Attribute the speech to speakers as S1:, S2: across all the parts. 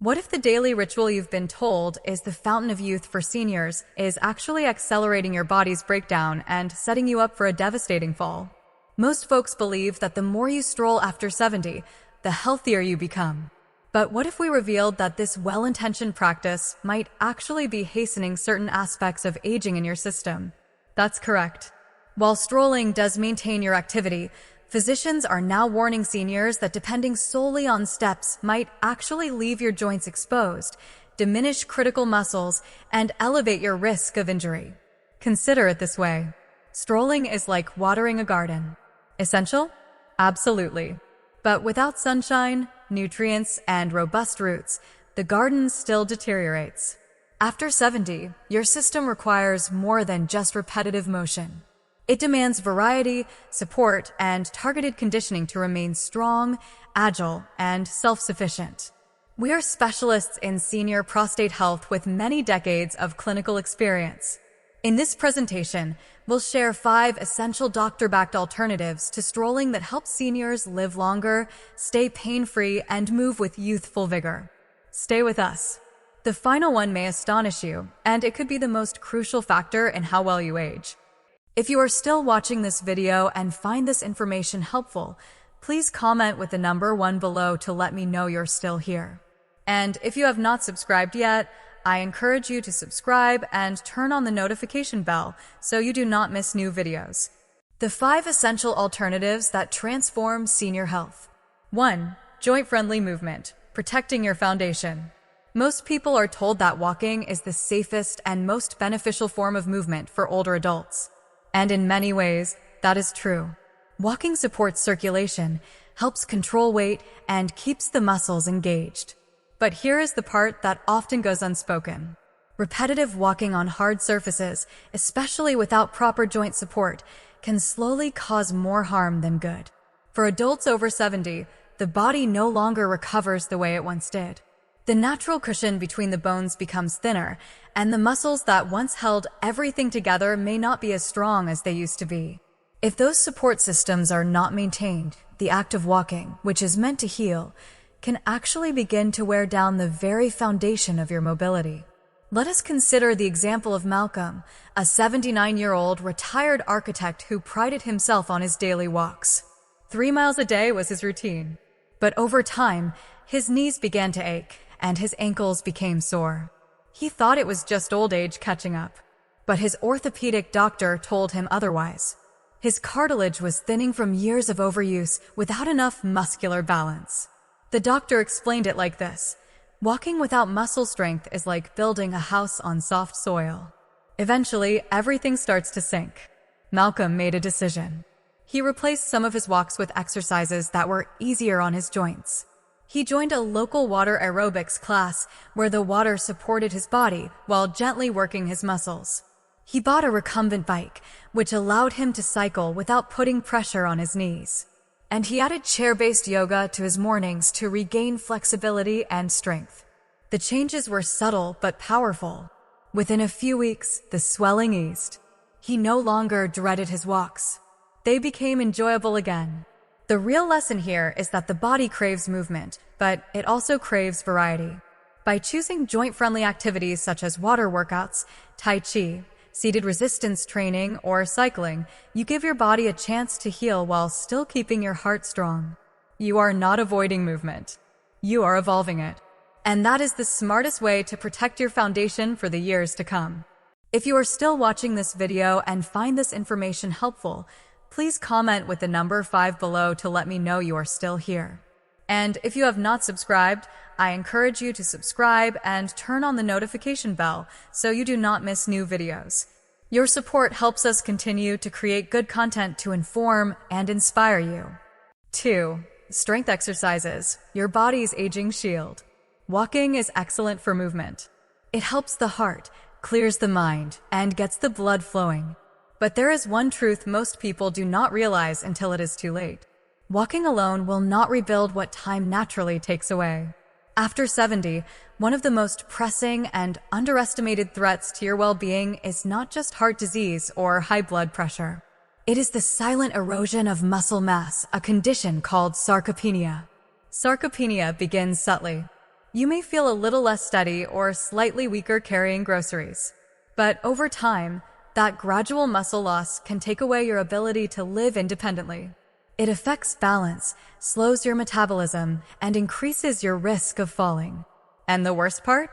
S1: What if the daily ritual you've been told is the fountain of youth for seniors is actually accelerating your body's breakdown and setting you up for a devastating fall? Most folks believe that the more you stroll after 70, the healthier you become. But what if we revealed that this well-intentioned practice might actually be hastening certain aspects of aging in your system? That's correct. While strolling does maintain your activity, physicians are now warning seniors that depending solely on steps might actually leave your joints exposed, diminish critical muscles, and elevate your risk of injury. Consider it this way. Strolling is like watering a garden. Essential? Absolutely. But without sunshine, nutrients, and robust roots, the garden still deteriorates. After 70, your system requires more than just repetitive motion. It demands variety, support, and targeted conditioning to remain strong, agile, and self-sufficient. We are specialists in senior prostate health with many decades of clinical experience. In this presentation, we'll share 5 essential doctor-backed alternatives to strolling that help seniors live longer, stay pain-free, and move with youthful vigor. Stay with us. The final one may astonish you, and it could be the most crucial factor in how well you age. If you are still watching this video and find this information helpful, please comment with the number 1 below to let me know you're still here. And if you have not subscribed yet, I encourage you to subscribe and turn on the notification bell so you do not miss new videos. The 5 essential alternatives that transform senior health. 1. Joint-friendly movement, protecting your foundation. Most people are told that walking is the safest and most beneficial form of movement for older adults. And in many ways, that is true. Walking supports circulation, helps control weight, and keeps the muscles engaged. But here is the part that often goes unspoken. Repetitive walking on hard surfaces, especially without proper joint support, can slowly cause more harm than good. For adults over 70, the body no longer recovers the way it once did. The natural cushion between the bones becomes thinner, and the muscles that once held everything together may not be as strong as they used to be. If those support systems are not maintained, the act of walking, which is meant to heal, can actually begin to wear down the very foundation of your mobility. Let us consider the example of Malcolm, a 79-year-old retired architect who prided himself on his daily walks. 3 miles a day was his routine. But over time, his knees began to ache, and his ankles became sore. He thought it was just old age catching up, but his orthopedic doctor told him otherwise. His cartilage was thinning from years of overuse without enough muscular balance. The doctor explained it like this: walking without muscle strength is like building a house on soft soil. Eventually, everything starts to sink. Malcolm made a decision. He replaced some of his walks with exercises that were easier on his joints. He joined a local water aerobics class where the water supported his body while gently working his muscles. He bought a recumbent bike, which allowed him to cycle without putting pressure on his knees. And he added chair-based yoga to his mornings to regain flexibility and strength. The changes were subtle but powerful. Within a few weeks, the swelling eased. He no longer dreaded his walks. They became enjoyable again. The real lesson here is that the body craves movement, but it also craves variety. By choosing joint-friendly activities such as water workouts, tai chi, seated resistance training, or cycling, you give your body a chance to heal while still keeping your heart strong. You are not avoiding movement. You are evolving it. And that is the smartest way to protect your foundation for the years to come. If you are still watching this video and find this information helpful, please comment with the number 5 below to let me know you are still here. And if you have not subscribed, I encourage you to subscribe and turn on the notification bell so you do not miss new videos. Your support helps us continue to create good content to inform and inspire you. 2. Strength exercises, your body's aging shield. Walking is excellent for movement. It helps the heart, clears the mind, and gets the blood flowing. But there is one truth most people do not realize until it is too late. Walking alone will not rebuild what time naturally takes away. After 70, one of the most pressing and underestimated threats to your well-being is not just heart disease or high blood pressure. It is the silent erosion of muscle mass, a condition called sarcopenia. Sarcopenia begins subtly. You may feel a little less steady or slightly weaker carrying groceries. But over time, that gradual muscle loss can take away your ability to live independently. It affects balance, slows your metabolism, and increases your risk of falling. And the worst part?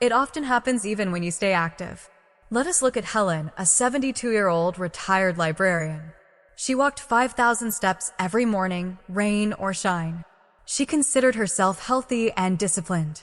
S1: It often happens even when you stay active. Let us look at Helen, a 72-year-old retired librarian. She walked 5,000 steps every morning, rain or shine. She considered herself healthy and disciplined.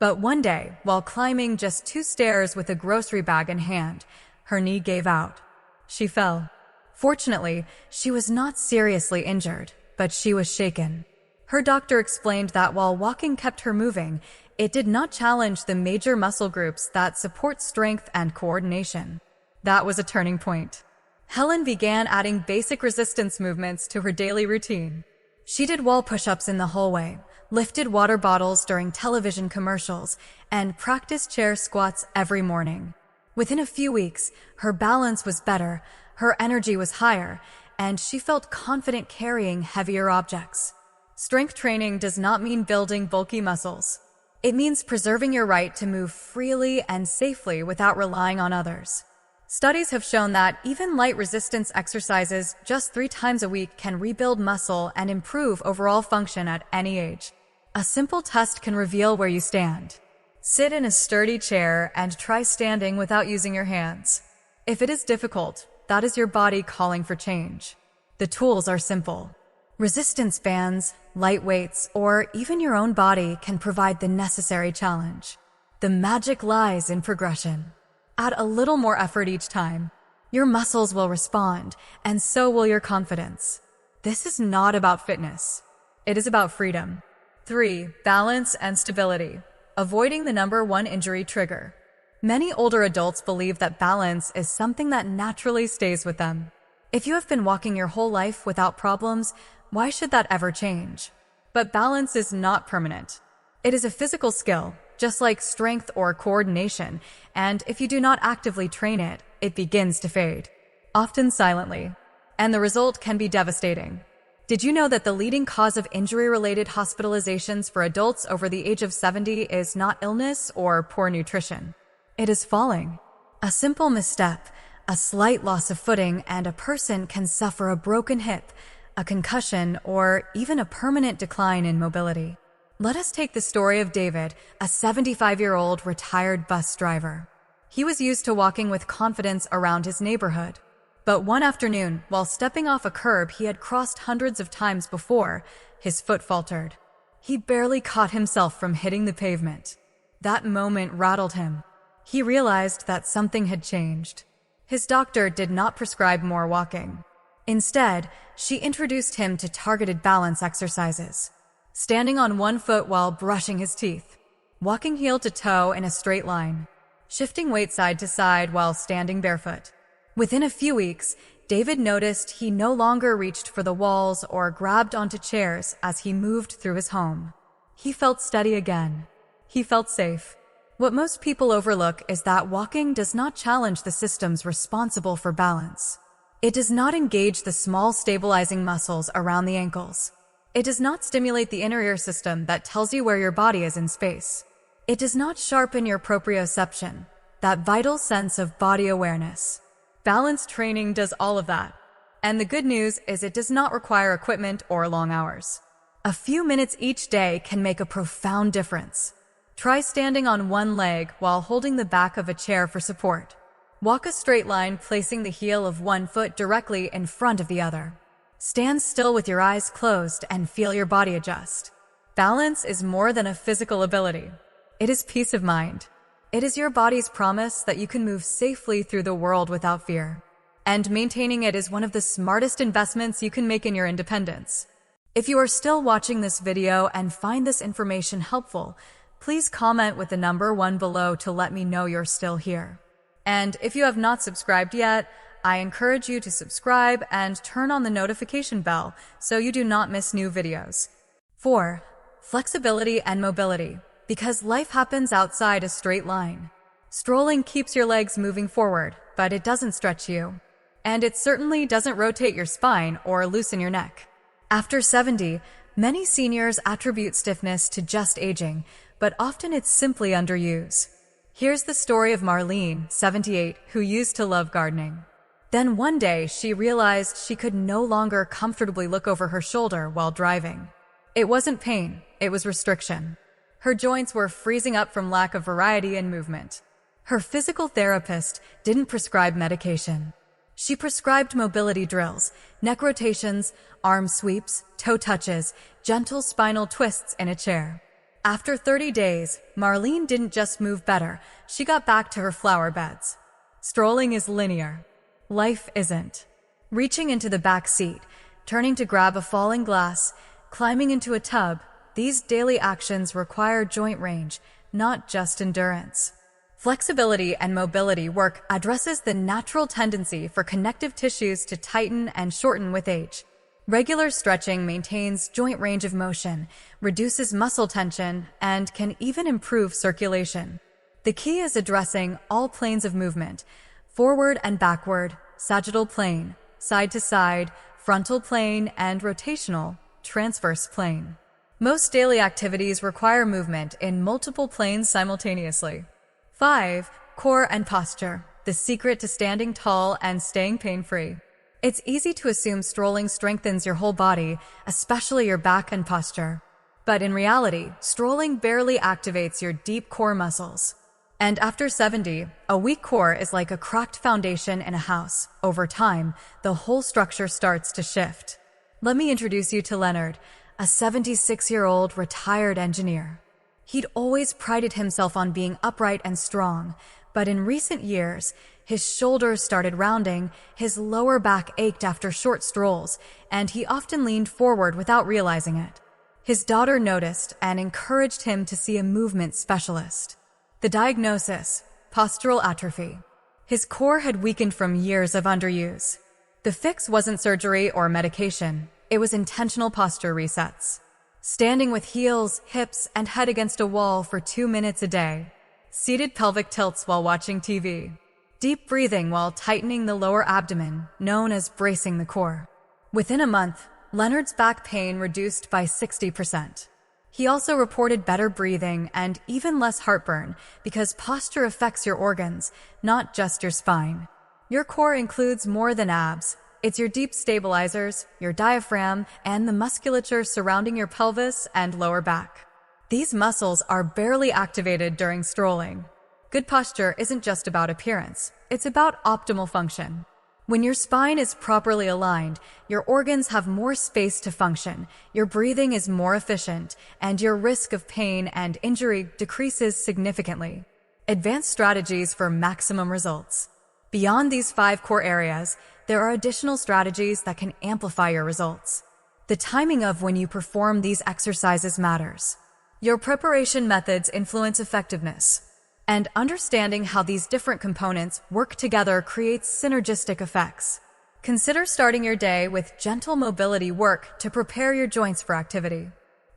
S1: But one day, while climbing just 2 stairs with a grocery bag in hand, her knee gave out. She fell. Fortunately, she was not seriously injured, but she was shaken. Her doctor explained that while walking kept her moving, it did not challenge the major muscle groups that support strength and coordination. That was a turning point. Helen began adding basic resistance movements to her daily routine. She did wall push-ups in the hallway, lifted water bottles during television commercials, and practiced chair squats every morning. Within a few weeks, her balance was better, her energy was higher, and she felt confident carrying heavier objects. Strength training does not mean building bulky muscles. It means preserving your right to move freely and safely without relying on others. Studies have shown that even light resistance exercises just 3 times a week can rebuild muscle and improve overall function at any age. A simple test can reveal where you stand. Sit in a sturdy chair and try standing without using your hands. If it is difficult, that is your body calling for change. The tools are simple. Resistance bands, light weights, or even your own body can provide the necessary challenge. The magic lies in progression. Add a little more effort each time. Your muscles will respond, and so will your confidence. This is not about fitness. It is about freedom. 3. Balance and stability. Avoiding the number 1 injury trigger. Many older adults believe that balance is something that naturally stays with them. If you have been walking your whole life without problems, why should that ever change? But balance is not permanent. It is a physical skill, just like strength or coordination, and if you do not actively train it, it begins to fade, often silently, and the result can be devastating. Did you know that the leading cause of injury-related hospitalizations for adults over the age of 70 is not illness or poor nutrition? It is falling. A simple misstep, a slight loss of footing, and a person can suffer a broken hip, a concussion, or even a permanent decline in mobility. Let us take the story of David, a 75-year-old retired bus driver. He was used to walking with confidence around his neighborhood. But one afternoon, while stepping off a curb he had crossed hundreds of times before, his foot faltered. He barely caught himself from hitting the pavement. That moment rattled him. He realized that something had changed. His doctor did not prescribe more walking. Instead, she introduced him to targeted balance exercises. Standing on one foot while brushing his teeth, walking heel to toe in a straight line, shifting weight side to side while standing barefoot. Within a few weeks, David noticed he no longer reached for the walls or grabbed onto chairs as he moved through his home. He felt steady again. He felt safe. What most people overlook is that walking does not challenge the systems responsible for balance. It does not engage the small stabilizing muscles around the ankles. It does not stimulate the inner ear system that tells you where your body is in space. It does not sharpen your proprioception, that vital sense of body awareness. Balance training does all of that. And the good news is it does not require equipment or long hours. A few minutes each day can make a profound difference. Try standing on one leg while holding the back of a chair for support. Walk a straight line, placing the heel of one foot directly in front of the other. Stand still with your eyes closed and feel your body adjust. Balance is more than a physical ability. It is peace of mind. It is your body's promise that you can move safely through the world without fear. And maintaining it is one of the smartest investments you can make in your independence. If you are still watching this video and find this information helpful, please comment with the number 1 below to let me know you're still here. And if you have not subscribed yet, I encourage you to subscribe and turn on the notification bell so you do not miss new videos. 4. Flexibility and mobility. Because life happens outside a straight line. Strolling keeps your legs moving forward, but it doesn't stretch you. And it certainly doesn't rotate your spine or loosen your neck. After 70, many seniors attribute stiffness to just aging, but often it's simply underuse. Here's the story of Marlene, 78, who used to love gardening. Then one day, she realized she could no longer comfortably look over her shoulder while driving. It wasn't pain, it was restriction. Her joints were freezing up from lack of variety and movement. Her physical therapist didn't prescribe medication. She prescribed mobility drills, neck rotations, arm sweeps, toe touches, gentle spinal twists in a chair. After 30 days, Marlene didn't just move better, she got back to her flower beds. Strolling is linear. Life isn't. Reaching into the back seat, turning to grab a falling glass, climbing into a tub, these daily actions require joint range, not just endurance. Flexibility and mobility work addresses the natural tendency for connective tissues to tighten and shorten with age. Regular stretching maintains joint range of motion, reduces muscle tension, and can even improve circulation. The key is addressing all planes of movement: forward and backward, sagittal plane, side to side, frontal plane, and rotational, transverse plane. Most daily activities require movement in multiple planes simultaneously. 5. Core and posture, the secret to standing tall and staying pain-free. It's easy to assume strolling strengthens your whole body, especially your back and posture. But in reality, strolling barely activates your deep core muscles. And after 70, a weak core is like a cracked foundation in a house. Over time, the whole structure starts to shift. Let me introduce you to Leonard, a 76-year-old retired engineer. He'd always prided himself on being upright and strong, but in recent years, his shoulders started rounding, his lower back ached after short strolls, and he often leaned forward without realizing it. His daughter noticed and encouraged him to see a movement specialist. The diagnosis: postural atrophy. His core had weakened from years of underuse. The fix wasn't surgery or medication, it was intentional posture resets. Standing with heels, hips, and head against a wall for 2 minutes a day. Seated pelvic tilts while watching TV. Deep breathing while tightening the lower abdomen, known as bracing the core. Within a month, Leonard's back pain reduced by 60%. He also reported better breathing and even less heartburn because posture affects your organs, not just your spine. Your core includes more than abs. It's your deep stabilizers, your diaphragm, and the musculature surrounding your pelvis and lower back. These muscles are barely activated during strolling. Good posture isn't just about appearance, it's about optimal function. When your spine is properly aligned, your organs have more space to function, your breathing is more efficient, and your risk of pain and injury decreases significantly. Advanced strategies for maximum results. Beyond these 5 core areas, there are additional strategies that can amplify your results. The timing of when you perform these exercises matters. Your preparation methods influence effectiveness. And understanding how these different components work together creates synergistic effects. Consider starting your day with gentle mobility work to prepare your joints for activity.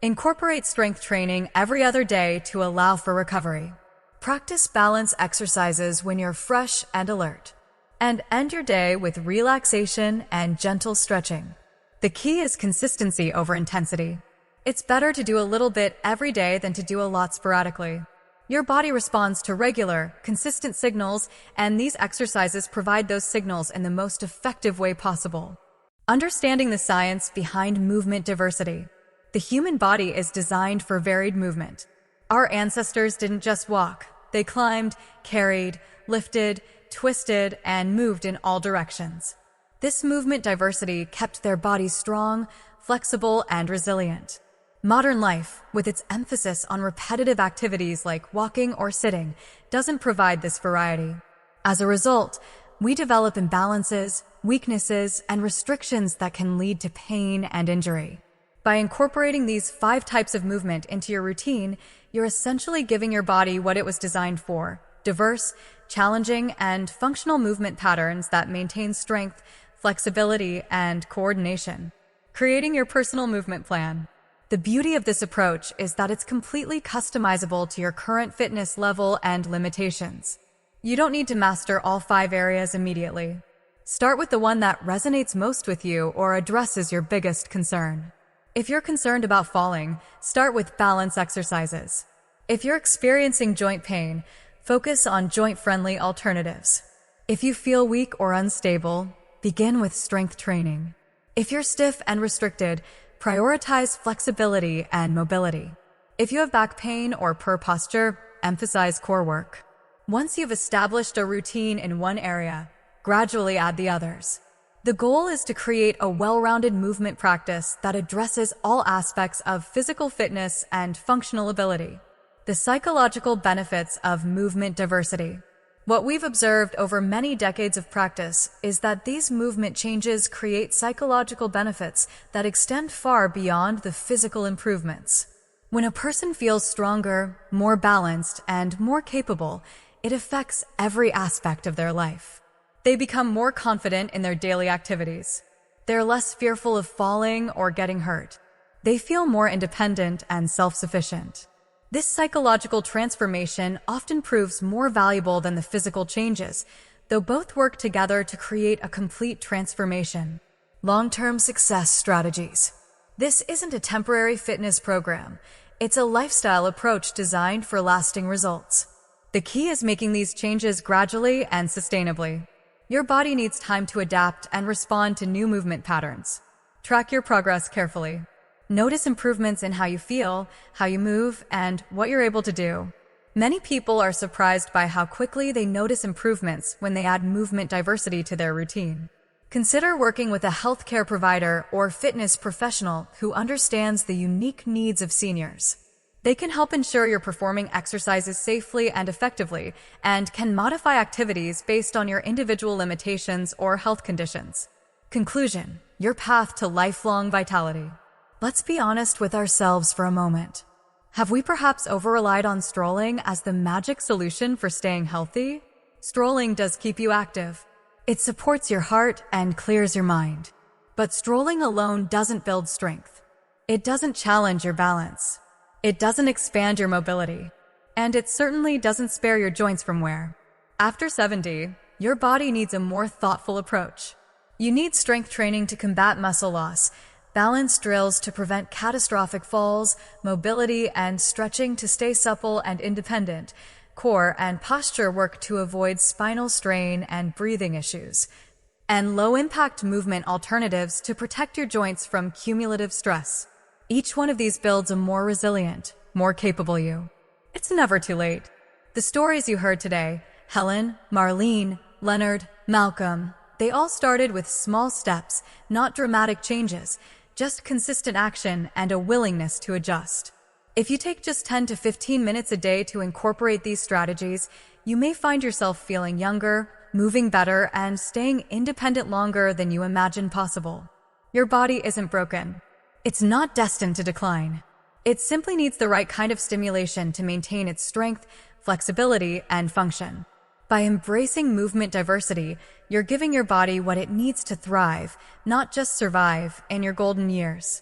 S1: Incorporate strength training every other day to allow for recovery. Practice balance exercises when you're fresh and alert. And end your day with relaxation and gentle stretching. The key is consistency over intensity. It's better to do a little bit every day than to do a lot sporadically. Your body responds to regular, consistent signals, and these exercises provide those signals in the most effective way possible. Understanding the science behind movement diversity. The human body is designed for varied movement. Our ancestors didn't just walk. They climbed, carried, lifted, twisted, and moved in all directions. This movement diversity kept their bodies strong, flexible, and resilient. Modern life, with its emphasis on repetitive activities like walking or sitting, doesn't provide this variety. As a result, we develop imbalances, weaknesses, and restrictions that can lead to pain and injury. By incorporating these 5 types of movement into your routine, you're essentially giving your body what it was designed for: diverse, challenging, and functional movement patterns that maintain strength, flexibility, and coordination. Creating your personal movement plan. The beauty of this approach is that it's completely customizable to your current fitness level and limitations. You don't need to master all 5 areas immediately. Start with the one that resonates most with you or addresses your biggest concern. If you're concerned about falling, start with balance exercises. If you're experiencing joint pain, focus on joint-friendly alternatives. If you feel weak or unstable, begin with strength training. If you're stiff and restricted, prioritize flexibility and mobility. If you have back pain or poor posture, emphasize core work. Once you've established a routine in one area, gradually add the others. The goal is to create a well-rounded movement practice that addresses all aspects of physical fitness and functional ability. The psychological benefits of movement diversity. What we've observed over many decades of practice is that these movement changes create psychological benefits that extend far beyond the physical improvements. When a person feels stronger, more balanced, and more capable, it affects every aspect of their life. They become more confident in their daily activities. They're less fearful of falling or getting hurt. They feel more independent and self-sufficient. This psychological transformation often proves more valuable than the physical changes, though both work together to create a complete transformation. Long-term success strategies. This isn't a temporary fitness program. It's a lifestyle approach designed for lasting results. The key is making these changes gradually and sustainably. Your body needs time to adapt and respond to new movement patterns. Track your progress carefully. Notice improvements in how you feel, how you move, and what you're able to do. Many people are surprised by how quickly they notice improvements when they add movement diversity to their routine. Consider working with a healthcare provider or fitness professional who understands the unique needs of seniors. They can help ensure you're performing exercises safely and effectively, and can modify activities based on your individual limitations or health conditions. Conclusion: your path to lifelong vitality. Let's be honest with ourselves for a moment. Have we perhaps over-relied on strolling as the magic solution for staying healthy? Strolling does keep you active. It supports your heart and clears your mind. But strolling alone doesn't build strength. It doesn't challenge your balance. It doesn't expand your mobility. And it certainly doesn't spare your joints from wear. After 70, your body needs a more thoughtful approach. You need strength training to combat muscle loss, balance drills to prevent catastrophic falls, mobility and stretching to stay supple and independent, core and posture work to avoid spinal strain and breathing issues, and low-impact movement alternatives to protect your joints from cumulative stress. Each one of these builds a more resilient, more capable you. It's never too late. The stories you heard today, Helen, Marlene, Leonard, Malcolm, they all started with small steps, not dramatic changes, just consistent action and a willingness to adjust. If you take just 10 to 15 minutes a day to incorporate these strategies, you may find yourself feeling younger, moving better, and staying independent longer than you imagined possible. Your body isn't broken. It's not destined to decline. It simply needs the right kind of stimulation to maintain its strength, flexibility, and function. By embracing movement diversity, you're giving your body what it needs to thrive, not just survive, in your golden years.